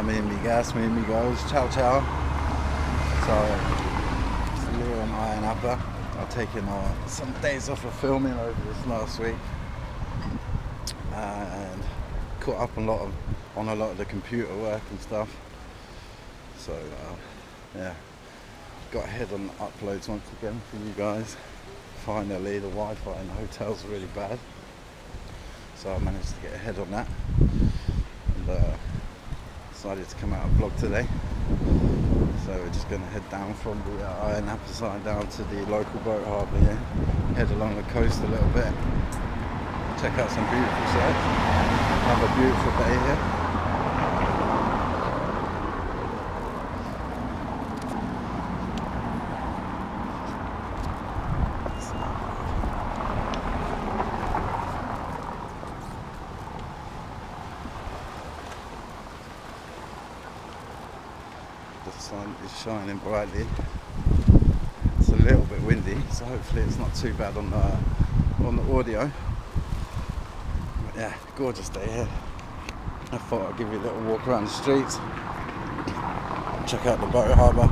mi amigas, mi amigos, ciao ciao. So, it's Leo and I in Napa. I've taken some days off of filming over this last week and caught up on a lot of the computer work and stuff. So yeah, got ahead on the uploads once again for you guys. Finally, the Wi-Fi in the hotel's really bad, so I managed to get ahead on that and decided to come out and vlog today. So we're just going to head down from the Ayia Napa side down to the local boat harbour here, head along the coast a little bit, check out some beautiful sights, have a beautiful day here. The sun is shining brightly. It's a little bit windy, so hopefully it's not too bad on the audio. But yeah, gorgeous day here. I thought I'd give you a little walk around the streets, check out the boat harbour.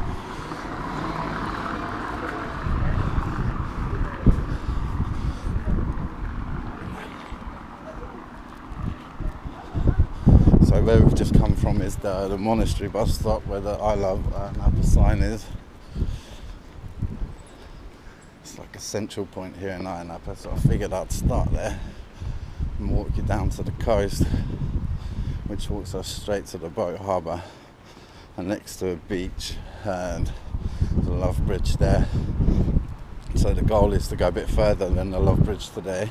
So where we've just come from is the monastery bus stop where the I Love Napa sign is. It's like a central point here in Ayia Napa, so I figured I'd start there and walk you down to the coast, which walks us straight to the boat harbour and next to a beach and the Love Bridge there. So the goal is to go a bit further than the Love Bridge today.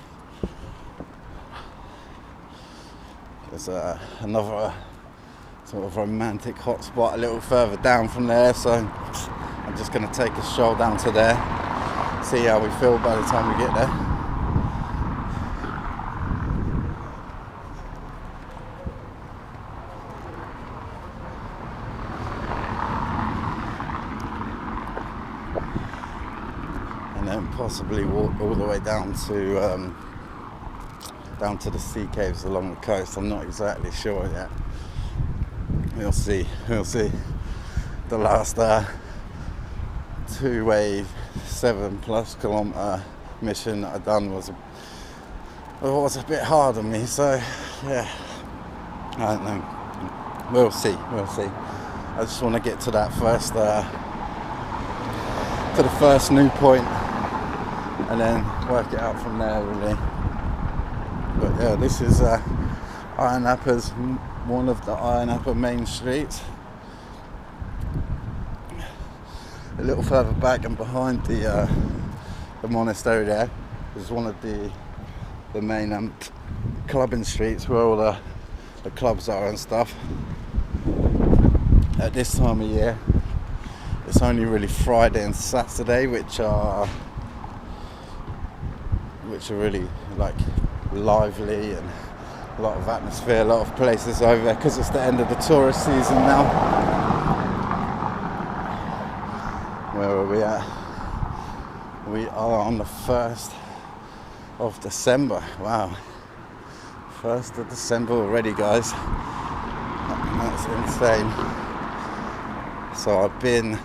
There's another sort of romantic hotspot a little further down from there, so I'm just going to take a stroll down to there, see how we feel by the time we get there. And then possibly walk all the way down to the sea caves along the coast. I'm not exactly sure yet. We'll see. The last 2-way 7+ kilometre mission that I done was a bit hard on me, so yeah, I don't know. We'll see. I just want to get to that first to the first new point and then work it out from there really. But yeah, this is Ayia Napa's, one of the Ayia Napa main streets. A little further back and behind the monastery there is one of the main clubbing streets where all the clubs are and stuff. At this time of year, it's only really Friday and Saturday which are really like lively and a lot of atmosphere, a lot of places over there because it's the end of the tourist season now. Where are we at? We are on the 1st of December. Wow, 1st of December already, guys. That's insane. So I've been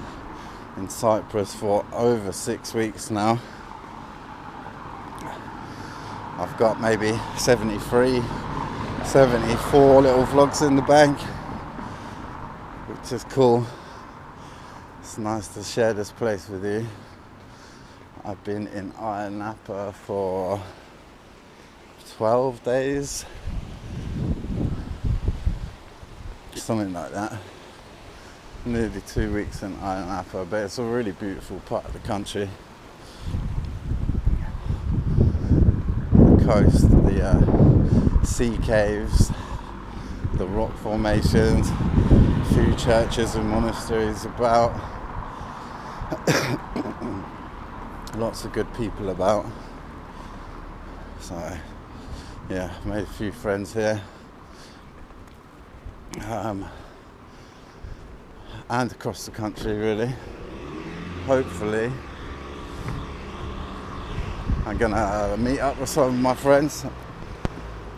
in Cyprus for over 6 weeks now. I've got maybe 74 little vlogs in the bank, which is cool. It's nice to share this place with you. I've been in Ayia Napa for 12 days, something like that. Nearly 2 weeks in Ayia Napa, but it's a really beautiful part of the country. Coast, the sea caves, the rock formations, a few churches and monasteries about. Lots of good people about. So yeah, made a few friends here. And across the country really. Hopefully I'm gonna meet up with some of my friends.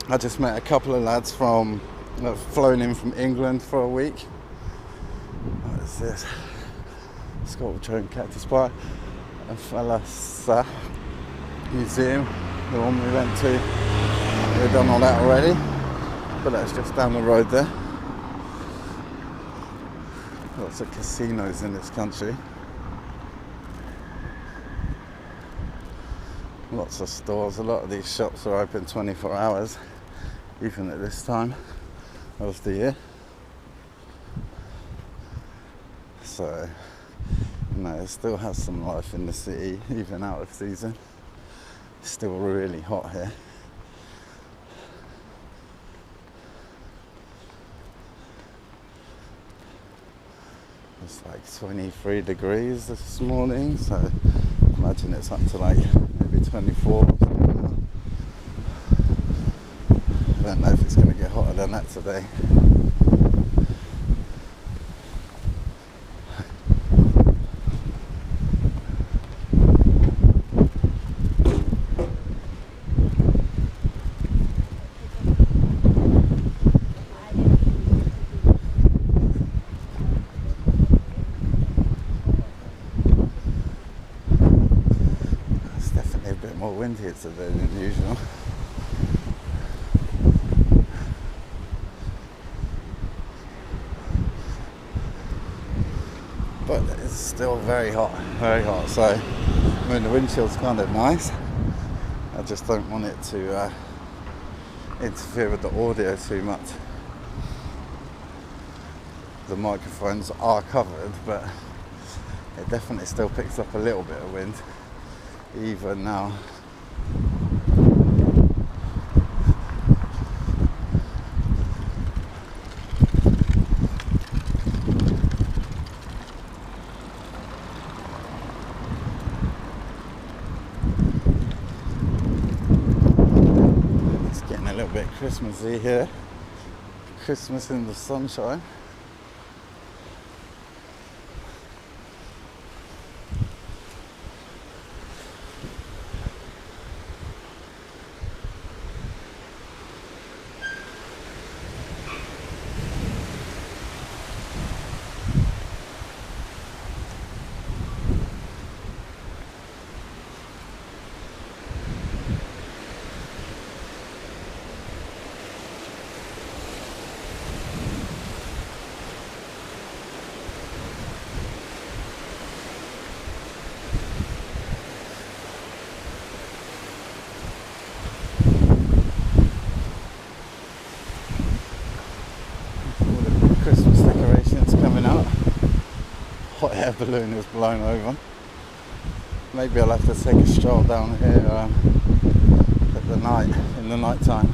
I just met a couple of lads from I've flown in from England for a week. What is this? Sculpture and Cactus Park and Falasa Museum, the one we went to. We've done all that already, but that's just down the road there. Lots of casinos in this country. Lots of stores. A lot of these shops are open 24 hours, even at this time of the year. So, you know, it still has some life in the city, even out of season. It's still really hot here. It's like 23 degrees this morning, so I imagine it's up to like maybe 24 or something now. I don't know if it's going to get hotter than that today. Windier today than usual. But it's still very hot, very hot. So, I mean, the windshield's kind of nice. I just don't want it to interfere with the audio too much. The microphones are covered, but it definitely still picks up a little bit of wind, even now. It's getting a little bit Christmassy here. Christmas in the sunshine. Hot air balloon is blown over. Maybe I'll have to take a stroll down here in the night time.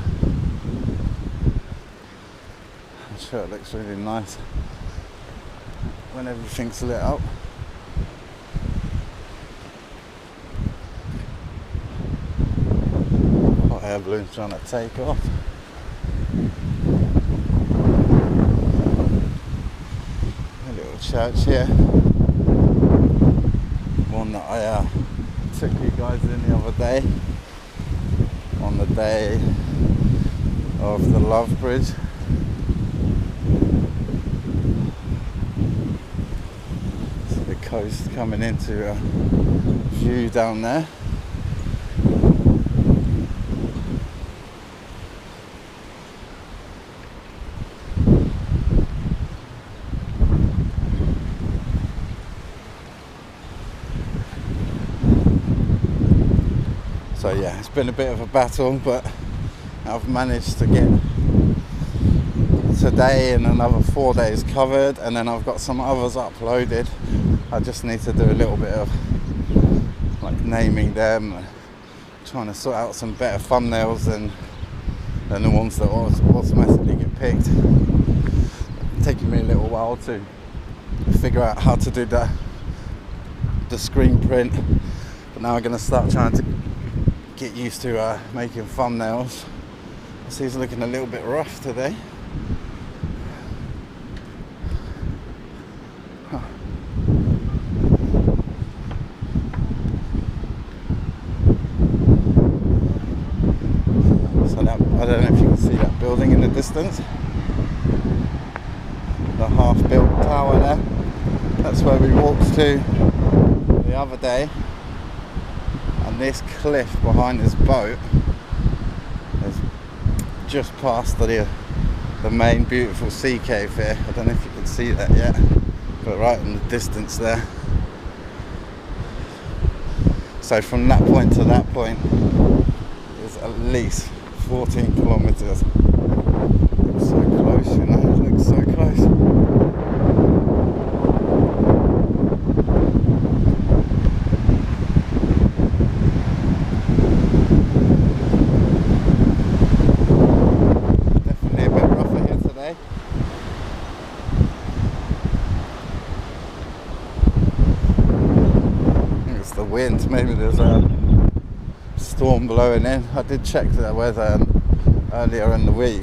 I'm sure it looks really nice when everything's lit up. Hot air balloon's trying to take off. A little church here. One that I took you guys in the other day, on the day of the Love Bridge. So the coast coming into a view down there. So yeah, it's been a bit of a battle, but I've managed to get today and another 4 days covered, and then I've got some others uploaded. I just need to do a little bit of like naming them, trying to sort out some better thumbnails than the ones that automatically get picked. It's taking me a little while to figure out how to do the screen print, but now I'm going to start trying to get used to making thumbnails. See, it's looking a little bit rough today. So that, I don't know if you can see that building in the distance. there. That's where we walked to the other day. And this cliff behind this boat is just past the main beautiful sea cave here. I don't know if you can see that yet, but right in the distance there. So from that point to that point is at least 14 kilometers. Looks so close, you know, it looks so close. Definitely a bit rougher here today. I think it's the wind, maybe there's a storm blowing in. I did check the weather earlier in the week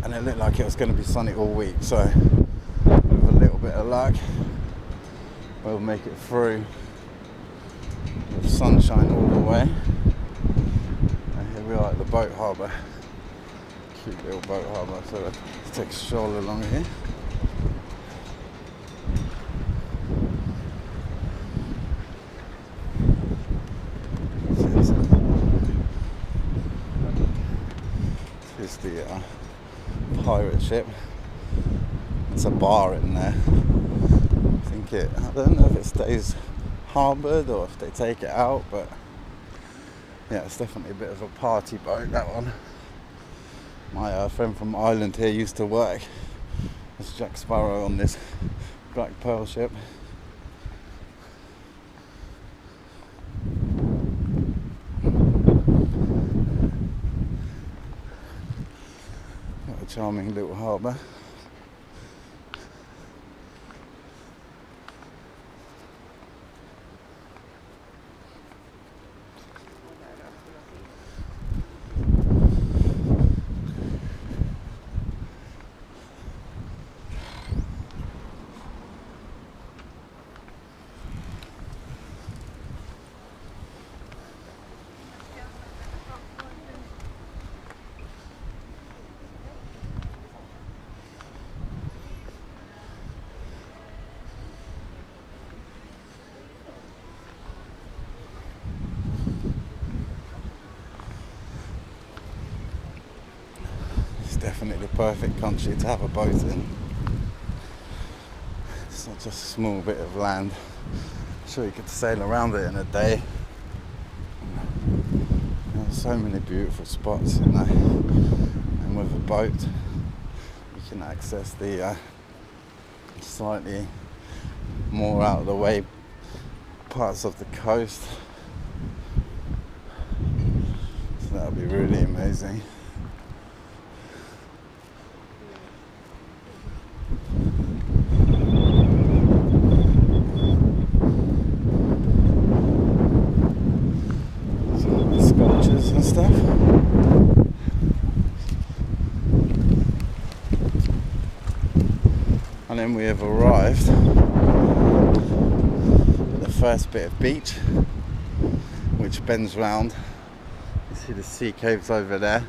and it looked like it was going to be sunny all week, so with a little bit of luck we'll make it through with sunshine all the way. And here we are at the boat harbour, cute little boat harbour. So let's take a stroll along here. This is the pirate ship. It's a bar in there. I don't know if it stays harboured or if they take it out, but yeah, it's definitely a bit of a party boat, that one. My friend from Ireland here used to work as Jack Sparrow on this Black Pearl ship. What a charming little harbour. Definitely the perfect country to have a boat in. It's not just a small bit of land. I'm sure you could sail around it in a day. There's so many beautiful spots, you know. And with a boat, you can access the slightly more out of the way parts of the coast. So that would be really amazing. And stuff. And then we have arrived at the first bit of beach, which bends round. You see the sea caves over there.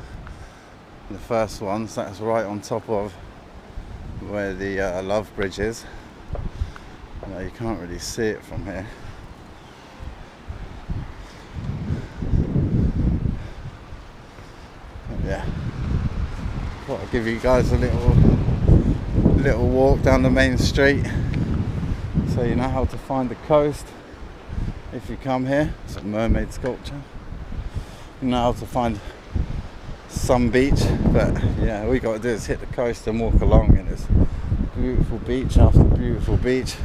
And the first one, so that's right on top of where the Love Bridge is. You can't really see it from here. Yeah, thought I'd give you guys a little walk down the main street so you know how to find the coast if you come here. It's a mermaid sculpture. You know how to find some beach, but yeah, all you got to do is hit the coast and walk along, and it's beautiful beach after beautiful beach.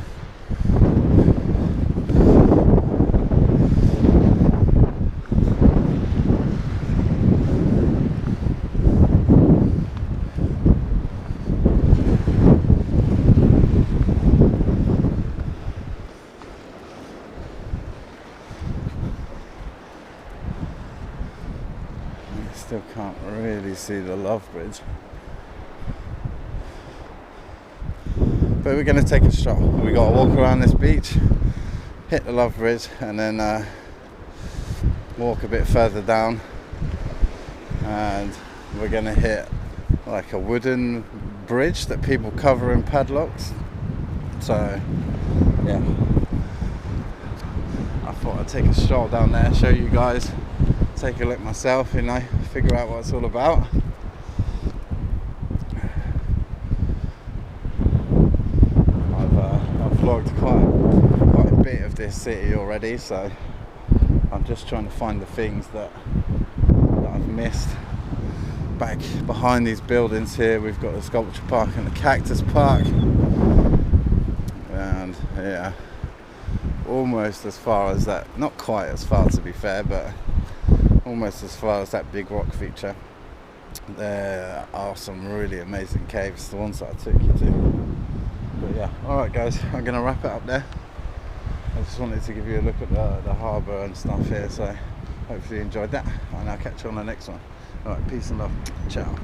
Still can't really see the Love Bridge, but we're going to take a stroll. We got to walk around this beach, hit the Love Bridge, and then walk a bit further down, and we're going to hit like a wooden bridge that people cover in padlocks. So yeah, I thought I'd take a stroll down there, show you guys, take a look myself, you know, figure out what it's all about. I've vlogged quite a bit of this city already, so I'm just trying to find the things that I've missed. Back behind these buildings here, we've got the sculpture park and the cactus park, and yeah, almost as far as that, not quite as far to be fair, but almost as far as that big rock feature. There are some really amazing caves, the ones that I took you to. But yeah, alright guys, I'm gonna wrap it up there. I just wanted to give you a look at the harbour and stuff here, so hopefully you enjoyed that, and I'll catch you on the next one. Alright, peace and love. Ciao.